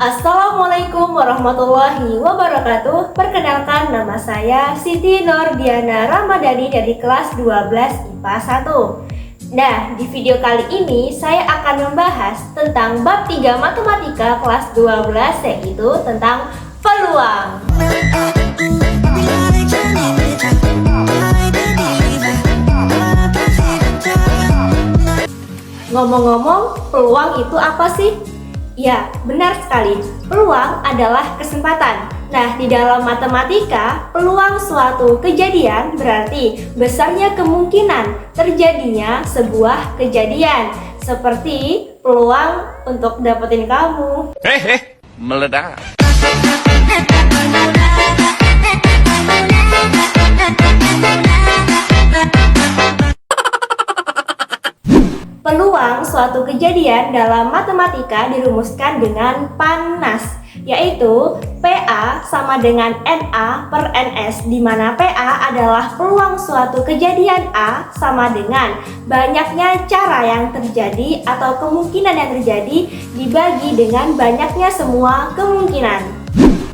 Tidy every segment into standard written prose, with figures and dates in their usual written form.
Assalamualaikum warahmatullahi wabarakatuh. Perkenalkan, nama saya Siti Nordiana Ramadhani dari kelas 12 IPA 1. Nah, di video kali ini saya akan membahas tentang bab 3 matematika kelas 12, yaitu tentang peluang. Ngomong-ngomong, peluang itu apa sih? Ya, benar sekali. Peluang adalah kesempatan. Nah, di dalam matematika, peluang suatu kejadian berarti besarnya kemungkinan terjadinya sebuah kejadian. Seperti peluang untuk dapetin kamu. Meledak. Peluang suatu kejadian dalam matematika dirumuskan dengan panas, yaitu PA sama dengan NA per NS, di mana PA adalah peluang suatu kejadian A sama dengan banyaknya cara yang terjadi atau kemungkinan yang terjadi dibagi dengan banyaknya semua kemungkinan.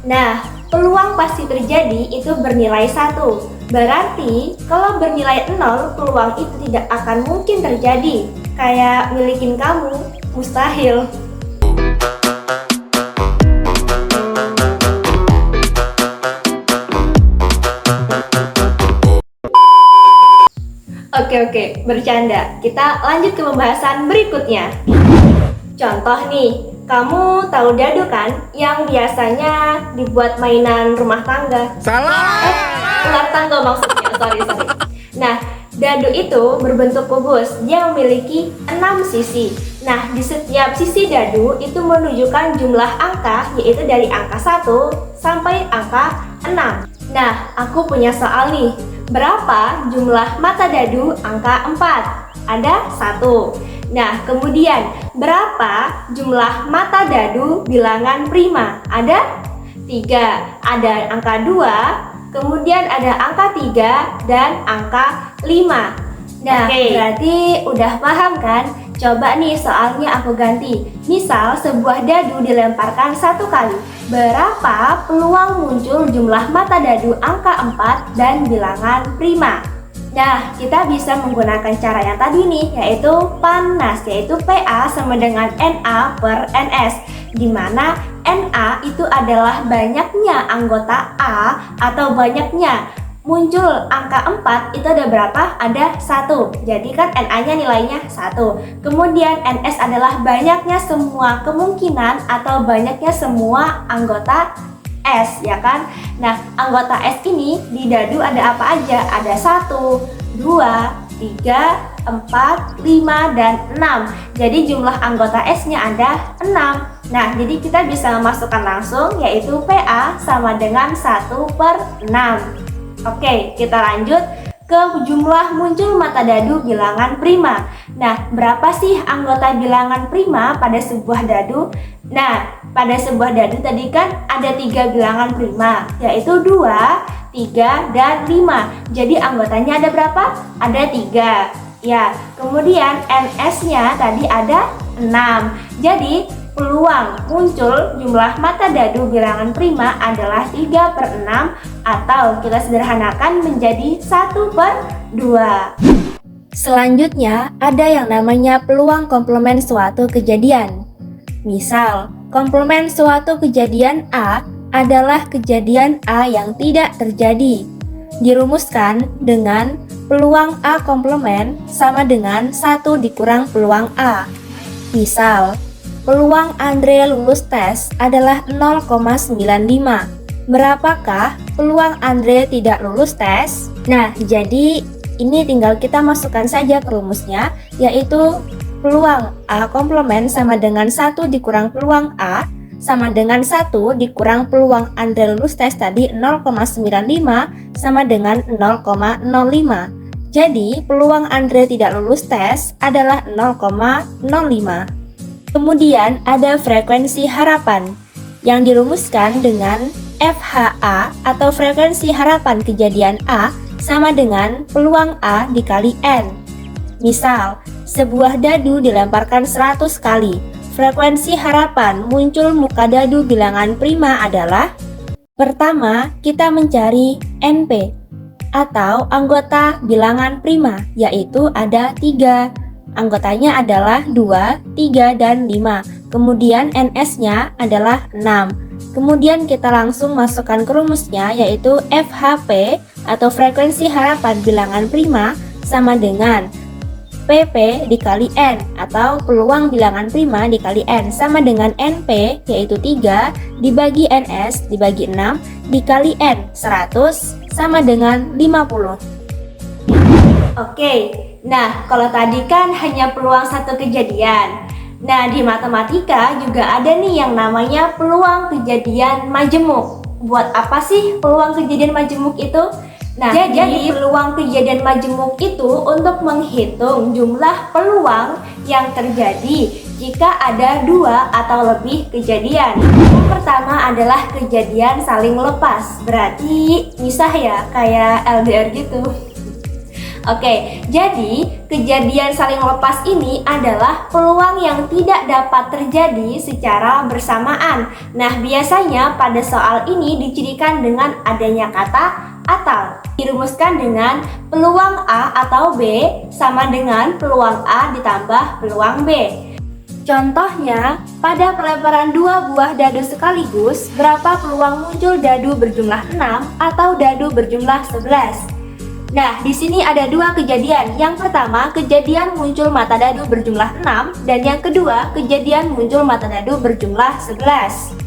Nah, peluang pasti terjadi itu bernilai 1. Berarti kalau bernilai 0, peluang itu tidak akan mungkin terjadi. Kayak milikin kamu, mustahil. Oke, bercanda. Kita lanjut ke pembahasan berikutnya. Contoh nih, kamu tahu dadu kan? Yang biasanya dibuat mainan rumah tangga. Salah. Ular tangga maksudnya, sorry. Nah, dadu itu berbentuk kubus, dia memiliki 6 sisi. Nah, di setiap sisi dadu itu menunjukkan jumlah angka, yaitu dari angka 1 sampai angka 6. Nah, aku punya soal nih. Berapa jumlah mata dadu angka 4? Ada 1. Nah, kemudian berapa jumlah mata dadu bilangan prima? Ada 3. Ada angka 2. Kemudian ada angka 3 dan angka 5. Nah, berarti udah paham kan? Coba nih soalnya aku ganti. Misal sebuah dadu dilemparkan 1 kali. Berapa peluang muncul jumlah mata dadu angka 4 dan bilangan prima? Nah, kita bisa menggunakan cara yang tadi nih, yaitu panas, yaitu PA sama dengan NA per NS, di mana NA itu adalah banyaknya anggota A atau banyaknya muncul angka 4 itu ada berapa? Ada 1. Jadi kan NA-nya nilainya 1. Kemudian NS adalah banyaknya semua kemungkinan atau banyaknya semua anggota S, ya kan? Nah, anggota S ini di dadu ada apa aja? Ada 1, 2, 3, 4, 5, dan 6. Jadi jumlah anggota S-nya ada 6. Nah, jadi kita bisa memasukkan langsung, yaitu PA sama dengan 1 per 6. Oke, kita lanjut ke jumlah muncul mata dadu bilangan prima. Nah, berapa sih anggota bilangan prima pada sebuah dadu? Nah, pada sebuah dadu tadi kan ada 3 bilangan prima, yaitu 2, 3, dan 5. Jadi anggotanya ada berapa? Ada 3. Ya, kemudian NS-nya tadi ada 6. Jadi peluang muncul jumlah mata dadu bilangan prima adalah 3 per 6, atau kita sederhanakan menjadi 1 per 2. Selanjutnya ada yang namanya peluang komplement suatu kejadian. Misal, komplement suatu kejadian A adalah kejadian A yang tidak terjadi. Dirumuskan dengan peluang A komplement sama dengan 1 dikurang peluang A. Misal, peluang Andre lulus tes adalah 0,95. Berapakah peluang Andre tidak lulus tes? Nah, jadi ini tinggal kita masukkan saja ke rumusnya, yaitu peluang A komplement sama dengan 1 dikurang peluang A sama dengan 1 dikurang peluang Andre lulus tes tadi 0,95 sama dengan 0,05. Jadi peluang Andre tidak lulus tes adalah 0,05. Kemudian ada frekuensi harapan yang dirumuskan dengan FHA atau frekuensi harapan kejadian A sama dengan peluang A dikali N. Misal, sebuah dadu dilemparkan 100 kali. frekuensi harapan muncul muka dadu bilangan prima adalah: pertama, kita mencari NP atau anggota bilangan prima, yaitu ada 3. Anggotanya adalah 2, 3, dan 5. Kemudian NS-nya adalah 6. Kemudian kita langsung masukkan ke rumusnya, yaitu FHP atau frekuensi harapan bilangan prima sama dengan PP dikali N atau peluang bilangan prima dikali N sama dengan NP, yaitu 3 dibagi NS dibagi 6 dikali N 100 sama dengan 50. Oke, nah kalau tadi kan hanya peluang satu kejadian. Nah, di matematika juga ada nih yang namanya peluang kejadian majemuk. Buat apa sih peluang kejadian majemuk itu? Nah, jadi peluang kejadian majemuk itu untuk menghitung jumlah peluang yang terjadi jika ada 2 atau lebih kejadian. Yang pertama adalah kejadian saling lepas, berarti misah ya, kayak LDR gitu. Oke, jadi kejadian saling lepas ini adalah peluang yang tidak dapat terjadi secara bersamaan. Nah, biasanya pada soal ini dicirikan dengan adanya kata atau. Dirumuskan dengan peluang A atau B sama dengan peluang A ditambah peluang B. Contohnya, pada pelemparan 2 buah dadu sekaligus, berapa peluang muncul dadu berjumlah 6 atau dadu berjumlah 11? Nah, di sini ada 2 kejadian. Yang pertama, kejadian muncul mata dadu berjumlah 6, dan yang kedua, kejadian muncul mata dadu berjumlah 11.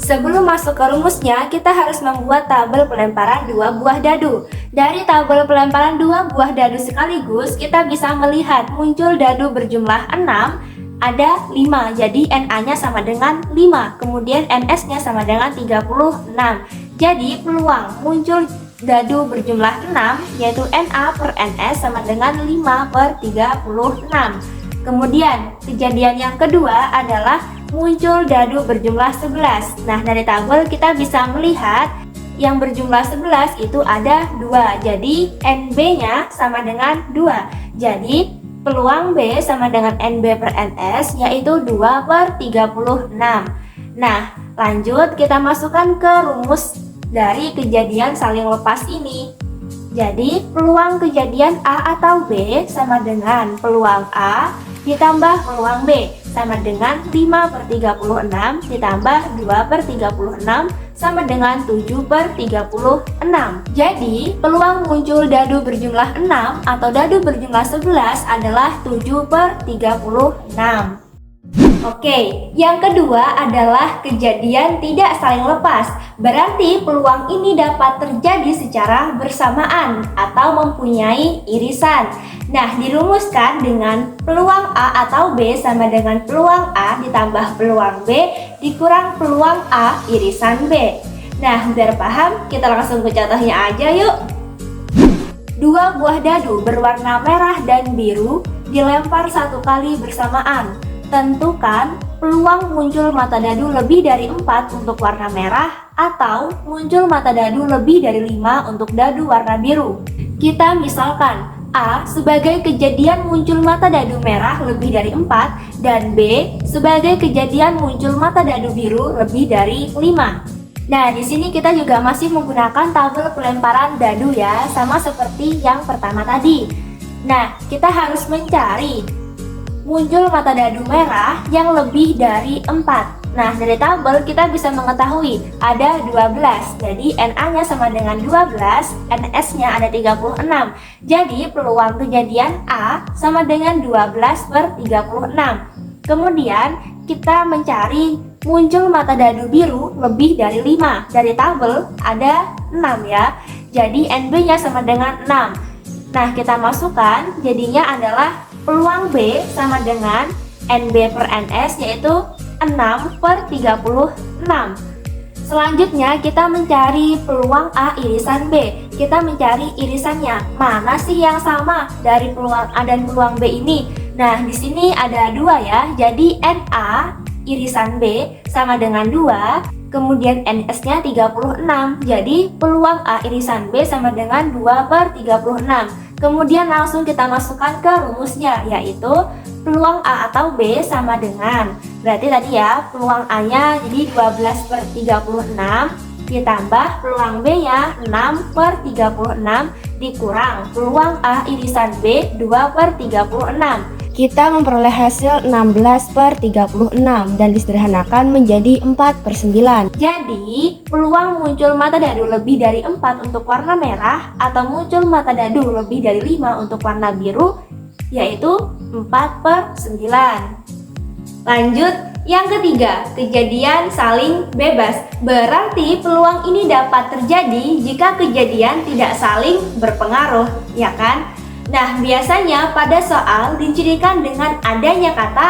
Sebelum masuk ke rumusnya, kita harus membuat tabel pelemparan 2 buah dadu. Dari tabel pelemparan 2 buah dadu sekaligus, kita bisa melihat muncul dadu berjumlah 6, ada 5, jadi NA-nya sama dengan 5, kemudian NS-nya sama dengan 36. Jadi peluang muncul dadu berjumlah 6 yaitu NA per NS sama dengan 5 per 36. Kemudian kejadian yang kedua adalah muncul dadu berjumlah 11. Nah, dari tabel kita bisa melihat yang berjumlah 11 itu ada 2. Jadi NB-nya sama dengan 2. Jadi peluang B sama dengan NB per NS yaitu 2 per 36. Nah, lanjut kita masukkan ke rumus dari kejadian saling lepas ini. Jadi peluang kejadian A atau B sama dengan peluang A ditambah peluang B sama dengan 5 per 36 ditambah 2 per 36 sama dengan 7 per 36. Jadi peluang muncul dadu berjumlah 6 atau dadu berjumlah 11 adalah 7 per 36. Oke, yang kedua adalah kejadian tidak saling lepas. Berarti peluang ini dapat terjadi secara bersamaan atau mempunyai irisan. Nah, dirumuskan dengan peluang A atau B sama dengan peluang A ditambah peluang B dikurang peluang A irisan B. Nah, biar paham, kita langsung ke contohnya aja yuk. 2 buah dadu berwarna merah dan biru dilempar 1 kali bersamaan. Tentukan peluang muncul mata dadu lebih dari 4 untuk warna merah atau muncul mata dadu lebih dari 5 untuk dadu warna biru. Kita misalkan A sebagai kejadian muncul mata dadu merah lebih dari 4 dan B sebagai kejadian muncul mata dadu biru lebih dari 5. Nah, di sini kita juga masih menggunakan tabel pelemparan dadu ya, sama seperti yang pertama tadi. Nah, kita harus mencari muncul mata dadu merah yang lebih dari 4. Nah, dari tabel kita bisa mengetahui ada 12. Jadi NA-nya sama dengan 12, NS-nya ada 36. Jadi peluang kejadian A sama dengan 12 per 36. Kemudian kita mencari muncul mata dadu biru lebih dari 5. Dari tabel ada 6 ya. Jadi NB-nya sama dengan 6. Nah, kita masukkan jadinya adalah peluang B sama dengan NB per NS yaitu 6 per 36. Selanjutnya kita mencari peluang A irisan B. Kita mencari irisannya. Mana sih yang sama dari peluang A dan peluang B ini? Nah, di sini ada 2 ya. Jadi NA irisan B sama dengan 2. Kemudian NS-nya 36. Jadi peluang A irisan B sama dengan 2 per 36. Kemudian langsung kita masukkan ke rumusnya, yaitu peluang A atau B sama dengan Berarti tadi ya peluang A-nya jadi 12/36 ditambah peluang B-nya 6/36 dikurang peluang A irisan B 2/36. Kita memperoleh hasil 16/36 dan disederhanakan menjadi 4/9. Jadi peluang muncul mata dadu lebih dari 4 untuk warna merah atau muncul mata dadu lebih dari 5 untuk warna biru yaitu 4/9. Lanjut, yang ketiga, kejadian saling bebas. Berarti peluang ini dapat terjadi jika kejadian tidak saling berpengaruh, ya kan? Nah, biasanya pada soal dicirikan dengan adanya kata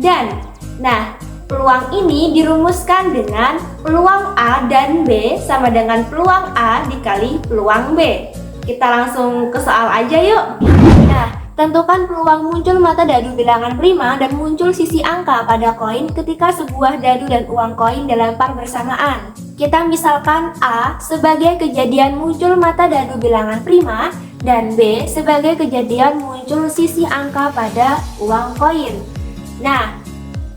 dan. Nah, peluang ini dirumuskan dengan peluang A dan B sama dengan peluang A dikali peluang B. Kita langsung ke soal aja yuk. Nah, tentukan peluang muncul mata dadu bilangan prima dan muncul sisi angka pada koin ketika sebuah dadu dan uang koin dilempar bersamaan. Kita misalkan A sebagai kejadian muncul mata dadu bilangan prima dan B sebagai kejadian muncul sisi angka pada uang koin. Nah,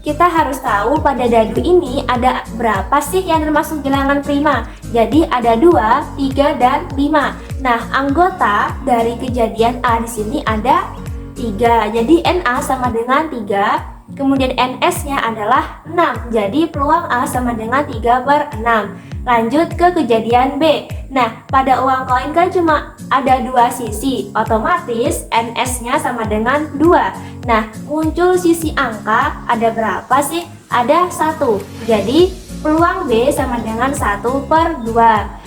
kita harus tahu pada dadu ini ada berapa sih yang termasuk bilangan prima. Jadi ada 2, 3, dan 5. Nah, anggota dari kejadian A di sini ada 3. Jadi NA sama dengan 3. Kemudian NS-nya adalah 6. Jadi peluang A sama dengan 3/6. Lanjut ke kejadian B. Nah, pada uang koin kan cuma ada 2 sisi. Otomatis NS-nya sama dengan 2. Nah, muncul sisi angka ada berapa sih? Ada 1. Jadi peluang B sama dengan 1/2.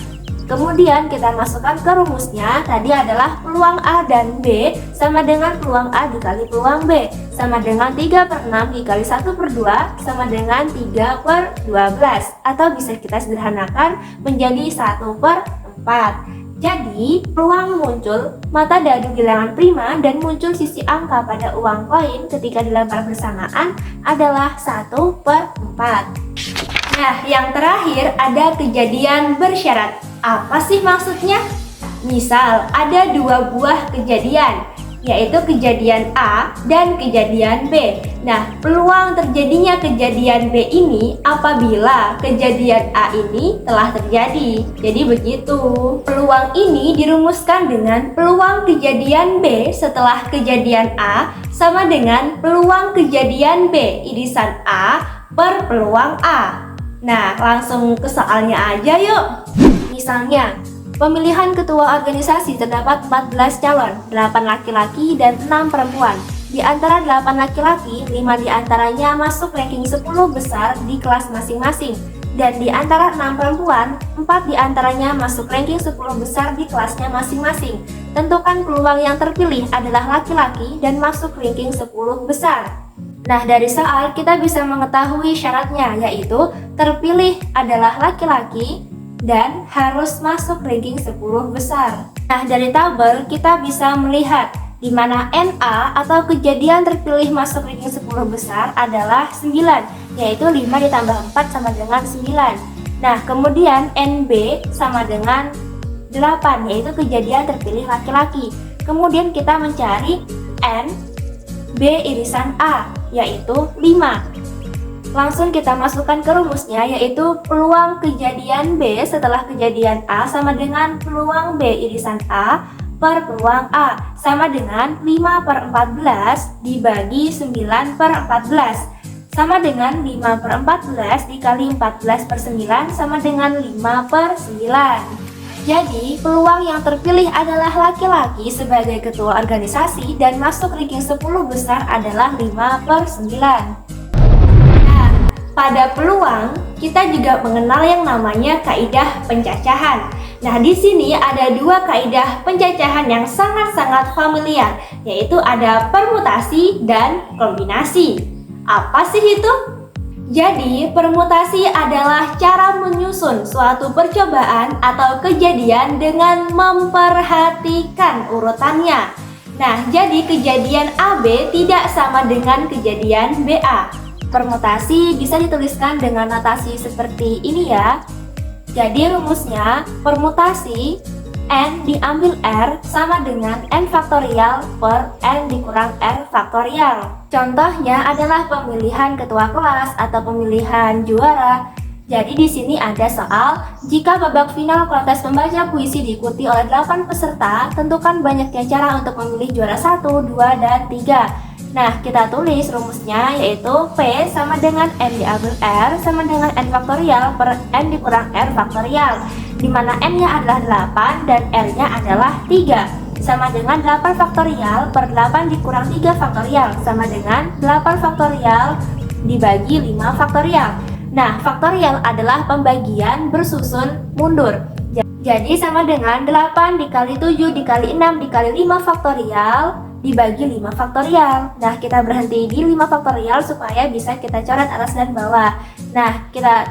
Kemudian kita masukkan ke rumusnya. Tadi adalah peluang A dan B sama dengan peluang A dikali peluang B sama dengan 3/6 dikali 1/2 sama dengan 3/12. Atau bisa kita sederhanakan menjadi 1/4. Jadi peluang muncul mata dadu bilangan prima dan muncul sisi angka pada uang koin ketika dilempar bersamaan adalah 1/4. Nah, yang terakhir ada kejadian bersyarat. Apa sih maksudnya? Misal ada 2 buah kejadian, yaitu kejadian A dan kejadian B. Nah, peluang terjadinya kejadian B ini apabila kejadian A ini telah terjadi. Jadi begitu. Peluang ini dirumuskan dengan peluang kejadian B setelah kejadian A sama dengan peluang kejadian B irisan A per peluang A. Nah, langsung ke soalnya aja yuk. Misalnya, pemilihan ketua organisasi terdapat 14 calon, 8 laki-laki dan 6 perempuan. Di antara 8 laki-laki, 5 diantaranya masuk ranking 10 besar di kelas masing-masing. Dan di antara 6 perempuan, 4 diantaranya masuk ranking 10 besar di kelasnya masing-masing. Tentukan peluang yang terpilih adalah laki-laki dan masuk ranking 10 besar. Nah, dari soal kita bisa mengetahui syaratnya, yaitu terpilih adalah laki-laki dan harus masuk ranking 10 besar. Nah, dari tabel kita bisa melihat di mana NA atau kejadian terpilih masuk ranking 10 besar adalah 9, yaitu 5 ditambah 4 sama dengan 9. Nah, kemudian NB sama dengan 8, yaitu kejadian terpilih laki-laki. Kemudian kita mencari N B irisan A, yaitu 5. Langsung kita masukkan ke rumusnya, yaitu peluang kejadian B setelah kejadian A sama dengan peluang B irisan A per peluang A sama dengan 5/14 dibagi 9/14 sama dengan 5/14 dikali 14/9 sama dengan 5/9. Jadi peluang yang terpilih adalah laki-laki sebagai ketua organisasi dan masuk ranking 10 besar adalah 5/9. Pada peluang, kita juga mengenal yang namanya kaidah pencacahan. Nah, di sini ada 2 kaidah pencacahan yang sangat-sangat familiar, yaitu ada permutasi dan kombinasi. Apa sih itu? Jadi, permutasi adalah cara menyusun suatu percobaan atau kejadian dengan memperhatikan urutannya. Nah, jadi kejadian AB tidak sama dengan kejadian BA. Permutasi bisa dituliskan dengan notasi seperti ini ya. Jadi rumusnya, permutasi N diambil R sama dengan N faktorial per N dikurang R faktorial. Contohnya adalah pemilihan ketua kelas atau pemilihan juara. Jadi di sini ada soal, jika babak final kontes membaca puisi diikuti oleh 8 peserta, tentukan banyaknya cara untuk memilih juara 1, 2, dan 3. Nah, kita tulis rumusnya yaitu P sama dengan N diambil R sama dengan N faktorial per N dikurang R faktorial, di mana N-nya adalah 8 dan R-nya adalah 3. Sama dengan 8 faktorial per 8 dikurang 3 faktorial, sama dengan 8 faktorial dibagi 5 faktorial. Nah, faktorial adalah pembagian bersusun mundur. Jadi sama dengan 8 dikali 7 dikali 6 dikali 5 faktorial dibagi 5 faktorial. Nah, kita berhenti di 5 faktorial supaya bisa kita coret atas dan bawah. Nah, kita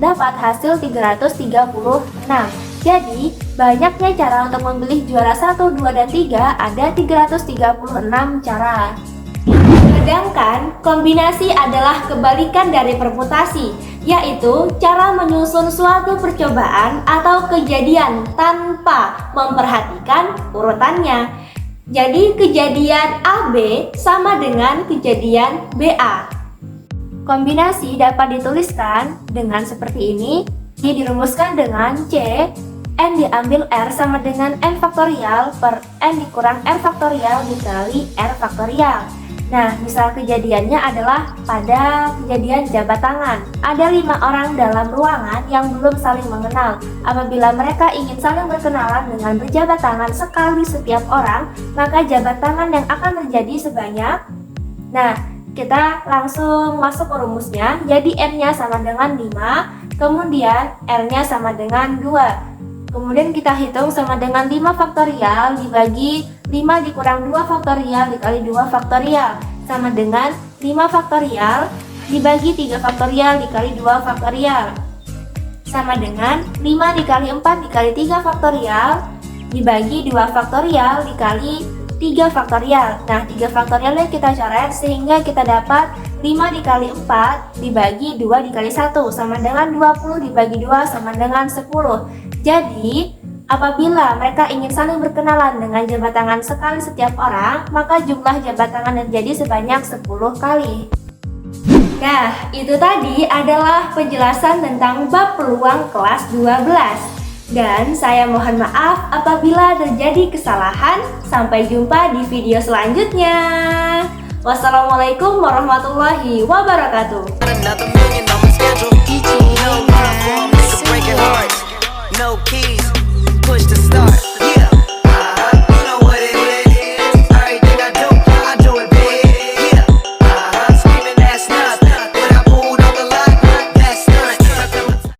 dapat hasil 336. Jadi, banyaknya cara untuk memilih juara 1, 2, dan 3 ada 336 cara. Sedangkan kombinasi adalah kebalikan dari permutasi, yaitu cara menyusun suatu percobaan atau kejadian tanpa memperhatikan urutannya. Jadi kejadian AB sama dengan kejadian BA. Kombinasi dapat dituliskan dengan seperti ini. Ini dirumuskan dengan C N diambil R sama dengan N faktorial per N dikurang R faktorial dikali R faktorial. Nah, misal kejadiannya adalah pada kejadian jabat tangan. Ada 5 orang dalam ruangan yang belum saling mengenal. Apabila mereka ingin saling berkenalan dengan berjabat tangan sekali setiap orang, maka jabat tangan yang akan terjadi sebanyak. Nah, kita langsung masuk ke rumusnya. Jadi N-nya sama dengan 5, kemudian R-nya sama dengan 2. Kemudian kita hitung sama dengan 5 faktorial dibagi 5 dikurang 2 faktorial dikali 2 faktorial, sama dengan 5 faktorial dibagi 3 faktorial dikali 2 faktorial, sama dengan 5 dikali 4 dikali 3 faktorial dibagi 2 faktorial dikali 3 faktorial. Nah, 3 faktorialnya kita coret sehingga kita dapat 5 dikali 4 dibagi 2 dikali 1 sama dengan 20 dibagi 2 sama dengan 10. Jadi, apabila mereka ingin saling berkenalan dengan jabat tangan sekali setiap orang, maka jumlah jabat tangan yang terjadi sebanyak 10 kali. Nah, itu tadi adalah penjelasan tentang bab peluang kelas 12. Dan saya mohon maaf apabila terjadi kesalahan. Sampai jumpa di video selanjutnya. Wassalamualaikum warahmatullahi wabarakatuh.